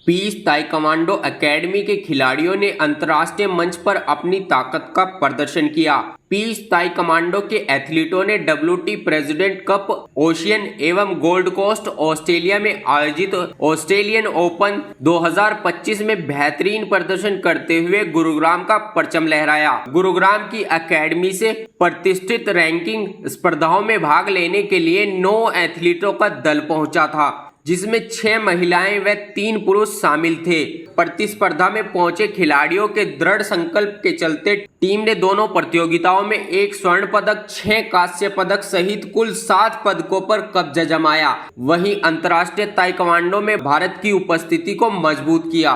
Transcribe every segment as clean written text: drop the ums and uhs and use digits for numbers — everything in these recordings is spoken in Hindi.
पीस ताइक्वांडो एकेडमी के खिलाड़ियों ने अंतर्राष्ट्रीय मंच पर अपनी ताकत का प्रदर्शन किया। पीस ताइक्वांडो के एथलीटों ने WT प्रेसिडेंट कप, ओशियन एवं गोल्ड कोस्ट ऑस्ट्रेलिया में आयोजित ऑस्ट्रेलियन ओपन 2025 में बेहतरीन प्रदर्शन करते हुए गुरुग्राम का परचम लहराया। गुरुग्राम की एकेडमी से प्रतिष्ठित रैंकिंग स्पर्धाओं में भाग लेने के लिए 9 एथलीटों का दल पहुंचा था, जिसमें 6 महिलाएं व 3 पुरुष शामिल थे। प्रतिस्पर्धा में पहुंचे खिलाड़ियों के दृढ़ संकल्प के चलते टीम ने दोनों प्रतियोगिताओं में 1 स्वर्ण पदक, 6 कांस्य पदक सहित कुल 7 पदकों पर कब्जा जमाया। वहीं अंतर्राष्ट्रीय ताइक्वांडो में भारत की उपस्थिति को मजबूत किया।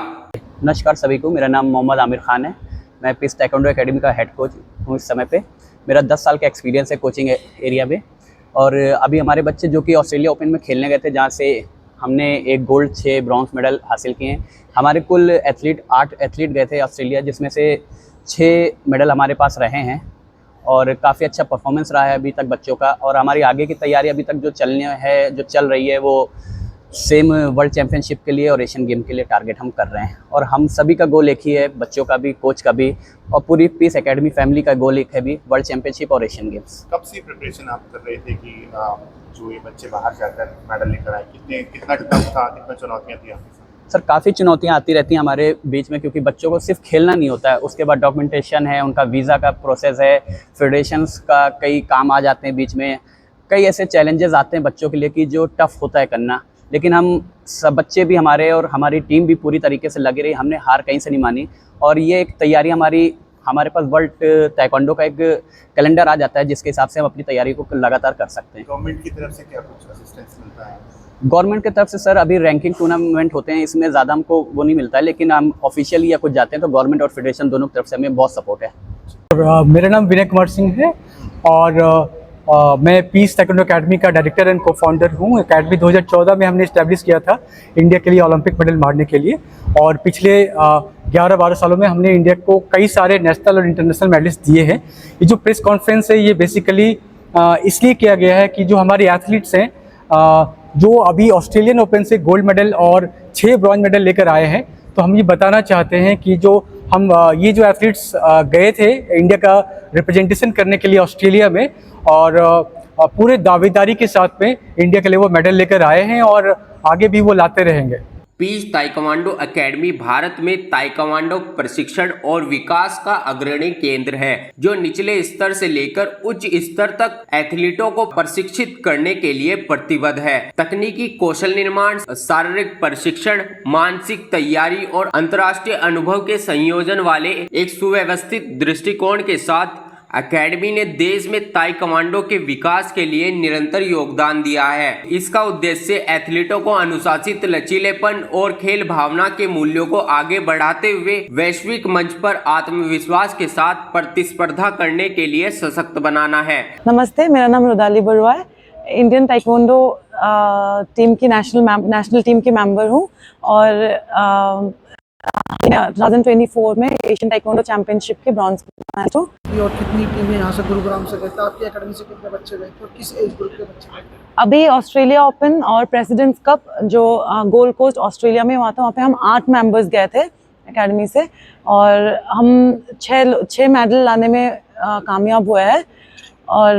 नमस्कार सभी को, मेरा नाम मोहम्मद आमिर खान है। मैं पीस ताइक्वांडो एकेडमी का हेड कोच हूँ इस समय पे। मेरा 10 साल का एक्सपीरियंस है कोचिंग एरिया में। और अभी हमारे बच्चे जो कि ऑस्ट्रेलिया ओपन में खेलने गए थे, जहाँ से हमने 1 गोल्ड 6 ब्रॉन्ज मेडल हासिल किए हैं। हमारे कुल 8 एथलीट गए थे ऑस्ट्रेलिया, जिसमें से 6 मेडल हमारे पास रहे हैं और काफ़ी अच्छा परफॉर्मेंस रहा है अभी तक बच्चों का। और हमारी आगे की तैयारी अभी तक जो चल रही है वो सेम वर्ल्ड चैम्पियनशिप के लिए और एशियन गेम के लिए टारगेट हम कर रहे हैं। और हम सभी का गोल एक ही है, बच्चों का भी, कोच का भी, और पूरी पीस एकेडमी फैमिली का गोल एक है भी, वर्ल्ड चैम्पियनशिप और एशियन गेम्स। कब से प्रिपरेशन आप कर रहे थे कि जो ये बच्चे बाहर जाकर मेडल लेकर आए? कितना टफ था, कितना चुनौतियाँ थी आपके साथ? सर, काफ़ी चुनौतियाँ आती रहती हैं हमारे बीच में, क्योंकि बच्चों को सिर्फ खेलना नहीं होता है, उसके बाद डॉक्यूमेंटेशन है, उनका वीज़ा का प्रोसेस है, फेडरेशंस का कई काम आ जाते हैं बीच में। कई ऐसे चैलेंजेस आते हैं बच्चों के लिए कि जो टफ़ होता है करना। लेकिन हम सब बच्चे भी हमारे और हमारी टीम भी पूरी तरीके से लगी रही, हमने हार कहीं से नहीं मानी। और ये एक तैयारी हमारे पास वर्ल्ड ताइक्वांडो का एक कैलेंडर आ जाता है, जिसके हिसाब से हम अपनी तैयारी को लगातार कर सकते हैं। गवर्नमेंट की तरफ से क्या कुछ असिस्टेंस मिलता है? गवर्नमेंट की तरफ से सर अभी रैंकिंग टूर्नामेंट होते हैं, इसमें ज़्यादा हमको वो नहीं मिलता है, लेकिन हम ऑफिशियली या कुछ जाते हैं तो गवर्नमेंट और फेडरेशन दोनों की तरफ से हमें बहुत सपोर्ट है। मेरा नाम विनय कुमार सिंह है और मैं पीस ताइक्वांडो एकेडमी का डायरेक्टर एंड को फाउंडर हूँ। एकेडमी 2014 में हमने इस्टेब्लिश किया था इंडिया के लिए ओलंपिक मेडल मारने के लिए, और पिछले 11-12 सालों में हमने इंडिया को कई सारे नेशनल और इंटरनेशनल मेडल्स दिए हैं। ये जो प्रेस कॉन्फ्रेंस है ये बेसिकली इसलिए किया गया है कि जो हमारे एथलीट्स हैं जो अभी ऑस्ट्रेलियन ओपन से गोल्ड मेडल और 6 ब्रॉन्ज मेडल लेकर आए हैं, तो हम ये बताना चाहते हैं कि जो हम ये जो एथलीट्स गए थे इंडिया का रिप्रेजेंटेशन करने के लिए ऑस्ट्रेलिया में, और पूरे दावेदारी के साथ में इंडिया के लिए वो मेडल लेकर आए हैं और आगे भी वो लाते रहेंगे। पीस ताइक्वांडो एकेडमी भारत में ताइक्वांडो प्रशिक्षण और विकास का अग्रणी केंद्र है, जो निचले स्तर से लेकर उच्च स्तर तक एथलीटों को प्रशिक्षित करने के लिए प्रतिबद्ध है। तकनीकी कौशल निर्माण, शारीरिक प्रशिक्षण, मानसिक तैयारी और अंतर्राष्ट्रीय अनुभव के संयोजन वाले एक सुव्यवस्थित दृष्टिकोण के साथ एकेडमी ने देश में ताइक्वांडो के विकास के लिए निरंतर योगदान दिया है। इसका उद्देश्य एथलीटों को अनुशासित, लचीलेपन और खेल भावना के मूल्यों को आगे बढ़ाते हुए वैश्विक मंच पर आत्मविश्वास के साथ प्रतिस्पर्धा करने के लिए सशक्त बनाना है। नमस्ते, मेरा नाम रुदाली बरुआ है। इंडियन ताइक्वांडो टीम की नेशनल टीम की मेंबर हूँ और 2024 में एशियन ताइक्वांडो चैंपियनशिप के ब्रॉन्ज मेडल हूँ। और कितनी टीमें यहाँ से गुरुग्राम से गए थे? आपकी एकेडमी से कितने बच्चे गए थे और किस एज ग्रुप के बच्चे गए थे? अभी ऑस्ट्रेलिया ओपन और प्रेसिडेंट्स कप जो गोल्ड कोस्ट ऑस्ट्रेलिया में हुआ था, वहाँ पे हम 8 मेंबर्स गए थे एकेडमी से, और हम 6 मेडल लाने में कामयाब हुए हैं। और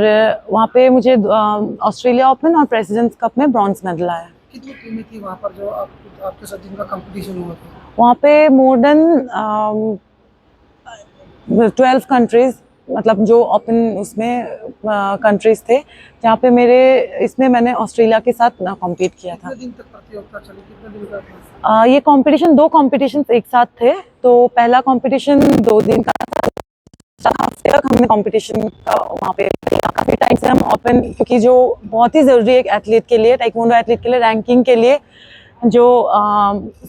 वहाँ पे मुझे ऑस्ट्रेलिया ओपन और प्रेसिडेंट्स कप में ब्रॉन्ज मेडल आया। कितनी टीमें थी वहाँ पर जो आपके साथ जिनका कंपटीशन हुआ था? वहाँ पे मोर देन 12 कंट्रीज, मतलब जो ओपन उसमें कंट्रीज थे, जहाँ पे मैंने ऑस्ट्रेलिया के साथ कॉम्पीट किया था। कितने दिन तक प्रतियोगिता चली? कितने दिन का? ये कंपटीशन 2 कॉम्पिटिशन्स एक साथ थे। तो पहला कंपटीशन 2 दिन का था, हफ्ते तक हमने कंपटीशन का वहाँ पे काफ़ी टाइम से हम ओपन, क्योंकि जो बहुत ही ज़रूरी है एक एथलीट के लिए, ताइक्वांडो एथलीट के लिए, रैंकिंग के लिए, जो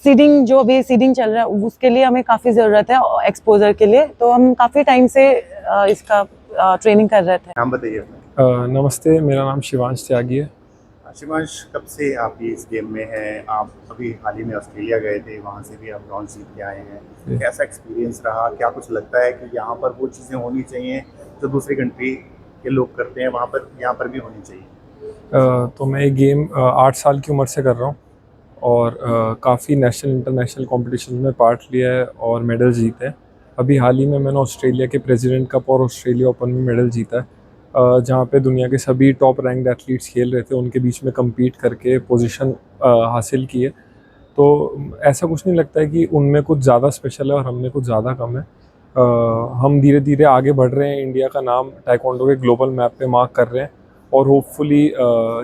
सीडिंग जो अभी सीडिंग चल रहा है उसके लिए हमें काफ़ी ज़रूरत है एक्सपोजर के लिए। तो हम काफ़ी टाइम से इसका ट्रेनिंग कर रहे थे। नाम बताइए। नमस्ते, मेरा नाम शिवांश त्यागी है। शिवांश, कब से आप इस गेम में हैं? आप अभी हाल ही में ऑस्ट्रेलिया गए थे, वहाँ से भी आप ब्रॉन्ज जीत के आए हैं। कैसा एक्सपीरियंस रहा? क्या कुछ लगता है कि यहाँ पर वो चीज़ें होनी चाहिए जो दूसरी कंट्री के लोग करते हैं, वहाँ पर यहाँ पर भी होनी चाहिए? तो मैं ये गेम 8 साल की उम्र से कर रहा हूँ और काफ़ी नेशनल इंटरनेशनल कंपटीशन में पार्ट लिया है और मेडल जीते हैं। अभी हाल ही में मैंने ऑस्ट्रेलिया के प्रेसिडेंट कप और ऑस्ट्रेलिया ओपन में मेडल जीता है, जहाँ पे दुनिया के सभी टॉप रैंक्ड एथलीट्स खेल रहे थे, उनके बीच में कम्पीट करके पोजीशन हासिल की है। तो ऐसा कुछ नहीं लगता है कि उनमें कुछ ज़्यादा स्पेशल है और हमने कुछ ज़्यादा कम है। हम धीरे धीरे आगे बढ़ रहे हैं, इंडिया का नाम ताइक्वांडो के ग्लोबल मैप पे मार्क कर रहे हैं और होपफुली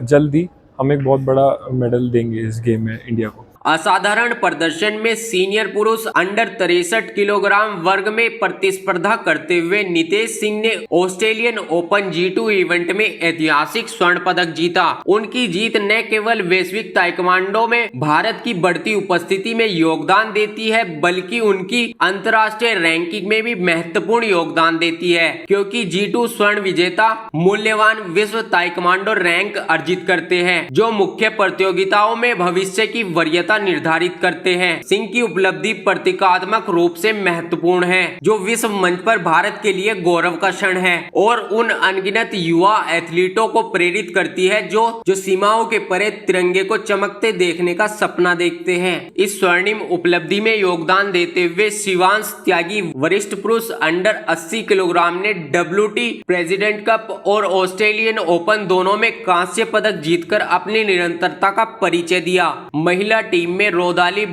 जल्दी हम एक बहुत बड़ा मेडल देंगे इस गेम में इंडिया को। असाधारण प्रदर्शन में सीनियर पुरुष अंडर 63 किलोग्राम वर्ग में प्रतिस्पर्धा करते हुए नितेश सिंह ने ऑस्ट्रेलियन ओपन G2 इवेंट में ऐतिहासिक स्वर्ण पदक जीता। उनकी जीत न केवल वैश्विक ताइक्वांडो में भारत की बढ़ती उपस्थिति में योगदान देती है, बल्कि उनकी अंतर्राष्ट्रीय रैंकिंग में भी महत्वपूर्ण योगदान देती है, क्योंकि G2 स्वर्ण विजेता मूल्यवान विश्व ताइक्वांडो रैंक अर्जित करते हैं, जो मुख्य प्रतियोगिताओं में भविष्य की वरीयता निर्धारित करते हैं। सिंह की उपलब्धि प्रतीकात्मक रूप से महत्वपूर्ण है, जो विश्व मंच पर भारत के लिए गौरव का क्षण है और उन अनगिनत युवा एथलीटों को प्रेरित करती है जो सीमाओं के परे तिरंगे को चमकते देखने का सपना देखते हैं। इस स्वर्णिम उपलब्धि में योगदान देते हुए शिवांश त्यागी वरिष्ठ पुरुष अंडर 80 किलोग्राम ने WT प्रेसिडेंट कप और ऑस्ट्रेलियन ओपन दोनों में कांस्य पदक जीतकर अपनी निरंतरता का परिचय दिया। महिला टीम में रोदाली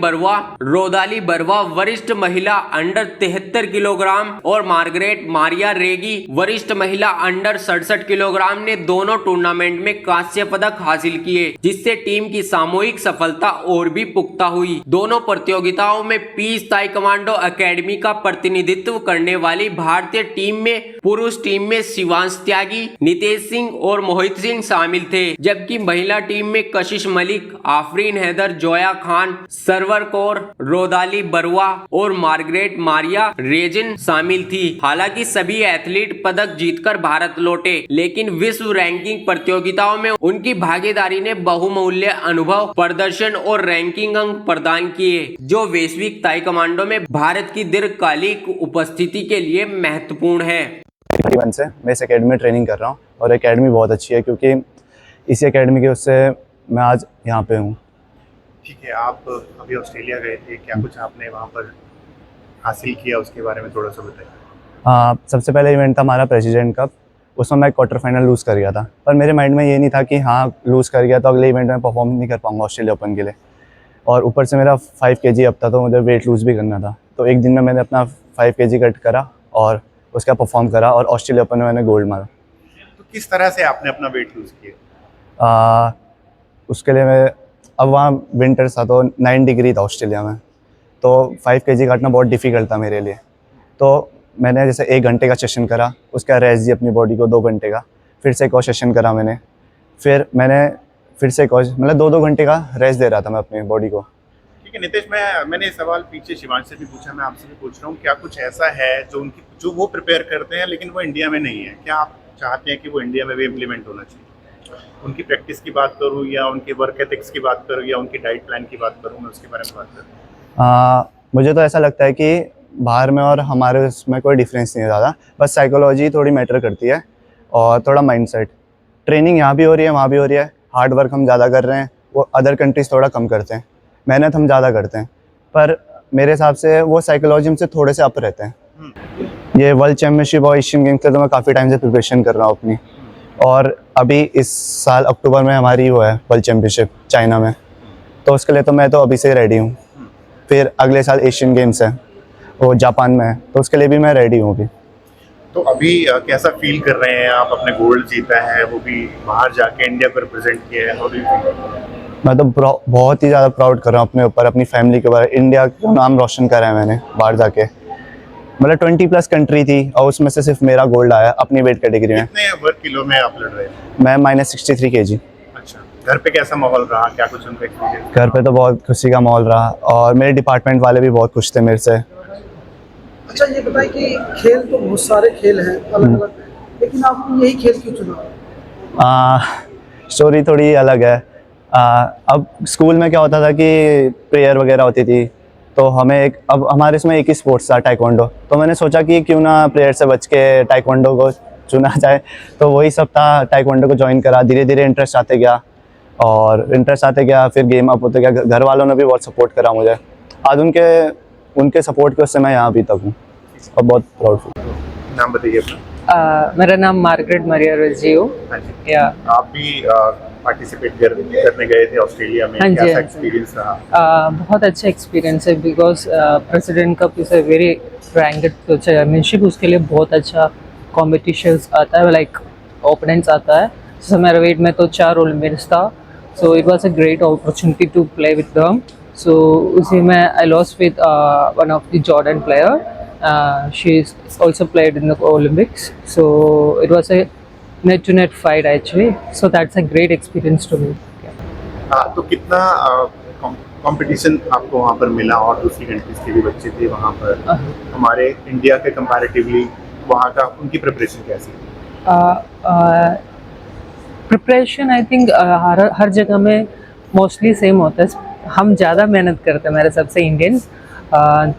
बरवा वरिष्ठ महिला अंडर 73 किलोग्राम और मार्गरेट मारिया रेगी वरिष्ठ महिला अंडर 67 किलोग्राम ने दोनों टूर्नामेंट में कांस्य पदक हासिल किए, जिससे टीम की सामूहिक सफलता और भी पुख्ता हुई। दोनों प्रतियोगिताओं में पीस ताइक्वांडो एकेडमी का प्रतिनिधित्व करने वाली भारतीय टीम में पुरुष टीम में शिवांश त्यागी, नितेश सिंह और मोहित सिंह शामिल थे, जबकि महिला टीम में कशिश मलिक, आफरीन हैदर, जोया खान, सरवर कौर, रोदाली बरुआ और मार्गरेट मारिया रेजिन शामिल थी। हालांकि सभी एथलीट पदक जीतकर भारत लौटे, लेकिन विश्व रैंकिंग प्रतियोगिताओं में उनकी भागीदारी ने बहुमूल्य अनुभव, प्रदर्शन और रैंकिंग अंक प्रदान किए, जो वैश्विक ताइक्वांडो में भारत की दीर्घकालिक उपस्थिति के लिए महत्वपूर्ण है। 2021 से मैं इस एकेडमी में ट्रेनिंग कर रहा हूँ और एकेडमी बहुत अच्छी है, क्योंकि इसी एकेडमी की उससे मैं आज यहाँ पे हूँ। ठीक है, आप अभी ऑस्ट्रेलिया गए थे, क्या कुछ आपने वहाँ पर हासिल किया, उसके बारे में थोड़ा सा बताइए। हाँ, सबसे पहले इवेंट था हमारा प्रेसिडेंट कप। उसमें मैं क्वार्टर फाइनल लूज़ कर गया था, पर मेरे माइंड में ये नहीं था कि हाँ लूज़ कर गया तो अगले इवेंट में परफॉर्म नहीं कर पाऊँगा ऑस्ट्रेलिया ओपन के लिए। और ऊपर से मेरा 5 kg अब था, तो मुझे वेट लूज़ भी करना था। तो एक दिन में मैंने अपना 5 kg कट करा और उसका परफॉर्म करा और ऑस्ट्रेलिया ओपन में मैंने गोल्ड मारा। तो किस तरह से आपने अपना वेट लूज़ किया? उसके लिए मैं अब वहाँ विंटर था तो 9 डिग्री था ऑस्ट्रेलिया में, तो 5 kg काटना बहुत डिफ़िकल्ट था मेरे लिए। तो मैंने जैसे 1 घंटे का सेशन करा, उसका रेस्ट दी अपनी बॉडी को 2 घंटे का, फिर से एक और सेशन करा मैंने, फिर से एक और, मतलब 2-2 घंटे का रेस्ट दे रहा था मैं अपनी बॉडी को। ठीक है नितेश, मैंने सवाल पीछे शिवांश से भी पूछा, मैं आपसे भी पूछ रहा हूँ, क्या कुछ ऐसा है जो वो प्रिपेयर करते हैं लेकिन वो इंडिया में नहीं है? क्या आप चाहते हैं कि वो इंडिया में भी इम्प्लीमेंट होना चाहिए? उनकी प्रैक्टिस की बात करूँ या उनके वर्क एथिक्स की बात करूँ या उनकी डाइट प्लान की बात करूँ, मैं उसके बारे में बात करूँ। मुझे तो ऐसा लगता है कि बाहर में और हमारे उसमें कोई डिफरेंस नहीं है ज़्यादा, बस साइकोलॉजी थोड़ी मैटर करती है और थोड़ा माइंडसेट। ट्रेनिंग यहाँ भी हो रही है, वहाँ भी हो रही है, हार्ड वर्क हम ज़्यादा कर रहे हैं, वो अदर कंट्रीज़ थोड़ा कम करते हैं, मेहनत हम ज़्यादा करते हैं, पर मेरे हिसाब से वो साइकोलॉजी से थोड़े से अप रहते हैं। ये वर्ल्ड चैम्पियनशिप और एशियन गेम्स के तो मैं काफ़ी टाइम से प्रिपरेशन कर रहा हूँ अपनी, और अभी इस साल अक्टूबर में हमारी वो है वर्ल्ड चैम्पियनशिप चाइना में, तो उसके लिए तो मैं तो अभी से रेडी हूँ। फिर अगले साल एशियन गेम्स है, वो जापान में है, तो उसके लिए भी मैं रेडी हूँ अभी। तो अभी कैसा फील कर रहे हैं आप? अपने गोल्ड जीता है, वो भी बाहर जाके इंडिया को रिप्रेजेंट किया है, हाउ डू यू फील? मैं तो बहुत ही ज़्यादा प्राउड कर रहा हूँ अपने ऊपर, अपनी फैमिली के ऊपर। इंडिया का नाम रोशन करा है मैंने बाहर जाके, मतलब 20+ कंट्री थी और उसमें से सिर्फ मेरा गोल्ड आया अपनी वेट कैटेगरी में। कितने वर्ग किलो में आप लड़ रहे थे? मैं -63 kg। अच्छा, घर पे कैसा माहौल रहा? क्या कुछ उनका एक्सपीरियंस? घर पे तो बहुत खुशी का माहौल रहा और मेरे डिपार्टमेंट वाले भी बहुत खुश थे मेरे से। अच्छा ये बताएं कि खेल तो बहुत सारे खेल हैं अलग अलग, लेकिन आपने यही खेल क्यों चुना? स्टोरी थोड़ी अलग है। अब स्कूल में क्या होता था कि प्रेयर वगैरह होती थी, तो अब हमारे इसमें एक ही स्पोर्ट्स था टाइक्वांडो, तो मैंने सोचा कि क्यों ना प्रेयर से बच के टाइक्वांडो को चुना जाए, तो वही सब था। टाइक्वांडो को ज्वाइन करा, धीरे धीरे इंटरेस्ट आते गया और इंटरेस्ट आते गया, फिर गेम अप होते गया, घर वालों ने भी बहुत सपोर्ट करा मुझे। आज उनके सपोर्ट की वजह से मैं यहाँ अभी तक हूँ और बहुत प्राउड फील। नाम बताइए अपना। मेरा नाम मार्गरेट मरिया रजियो। हाँ जी। या आप भी पार्टिसिपेट करने गए थे ऑस्ट्रेलिया में, हाँ जी, कैसा हाँ जी। एक्सपीरियंस रहा? बहुत अच्छा एक्सपीरियंस है because president cup is a very ranked championship. उसके लिए बहुत अच्छा कॉम्पिटिशन्स आता है, लाइक ओपोनेंट्स आता है। जैसे मेरा वेट में तो 4 ओलंपिक्स था, so it was a great opportunity to play with them. So उसी में I lost with one of the Jordan player. She is also played in the Olympics, so it was a net-to-net fight actually. So that's a great experience to me. तो कितना कंपटीशन आपको वहाँ पर मिला, और दूसरी कंट्रीज के भी बच्चे थे वहाँ पर, हमारे इंडिया के कंपैरेटिवली वहाँ का उनकी प्रिपरेशन कैसी थी? प्रिपरेशन आई थिंक हर जगह में मोस्टली सेम होता है। हम ज़्यादा मेहनत करते हैं मेरे सबसे इंडियंस।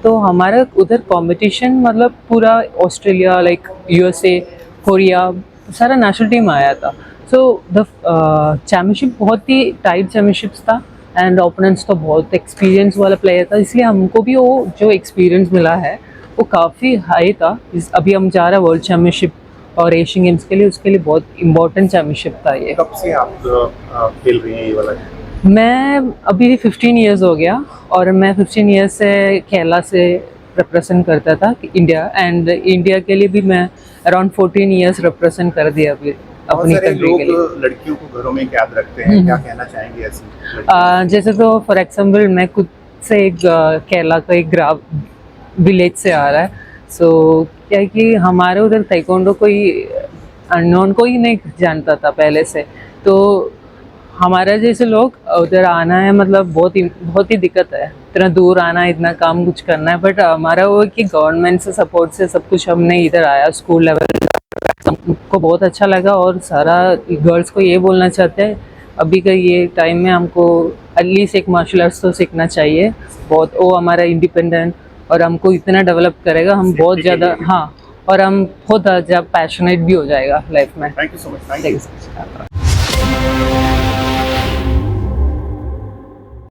तो हमारा उधर कंपटीशन मतलब पूरा ऑस्ट्रेलिया, लाइक यूएसए, कोरिया, सारा नेशनल टीम आया था। सो द चैम्पियनशिप बहुत ही टाइट चैम्पियनशिप्स था एंड ओपोनेंट्स तो बहुत एक्सपीरियंस वाला प्लेयर था, इसलिए हमको भी वो जो एक्सपीरियंस मिला है वो काफ़ी हाई था। अभी हम जा रहे हैं वर्ल्ड चैम्पियनशिप और एशियन गेम्स के लिए, उसके लिए बहुत इम्पोर्टेंट चैम्पियनशिप था ये। कब से आप खेल रही हैं ये वाला? मैं अभी 15 इयर्स हो गया और मैं 15 इयर्स से केरला से रिप्रेजेंट करता था इंडिया, एंड इंडिया के लिए भी मैं अराउंड 14 इयर्स रिप्रेजेंट कर दिया अभी अपनी कंट्री के लिए। लड़कियों को घरों में याद रखते हैं, क्या कहना चाहेंगे ऐसी? जैसे तो फॉर एग्जांपल मैं खुद से एक केरला का एक विलेज से आ रहा है। सो क्या है कि हमारे उधर ताइक्वांडो कोई अननोन कोई नहीं जानता था पहले से, तो हमारे जैसे लोग उधर आना है मतलब बहुत ही दिक्कत है, इतना दूर आना है, इतना काम कुछ करना है। बट हमारा वो कि गवर्नमेंट से सपोर्ट से सब कुछ हमने इधर आया, स्कूल लेवल को बहुत अच्छा लगा। और सारा गर्ल्स को ये बोलना चाहते हैं अभी का ये टाइम में हमको एटलीस्ट एक मार्शल आर्ट्स तो सीखना चाहिए। बहुत वो हमारा इंडिपेंडेंट और हमको इतना डेवलप करेगा, हम बहुत ज़्यादा, हाँ, और हम बहुत ज़्यादा पैशनेट भी हो जाएगा लाइफ में। Thank you so much. Thank you.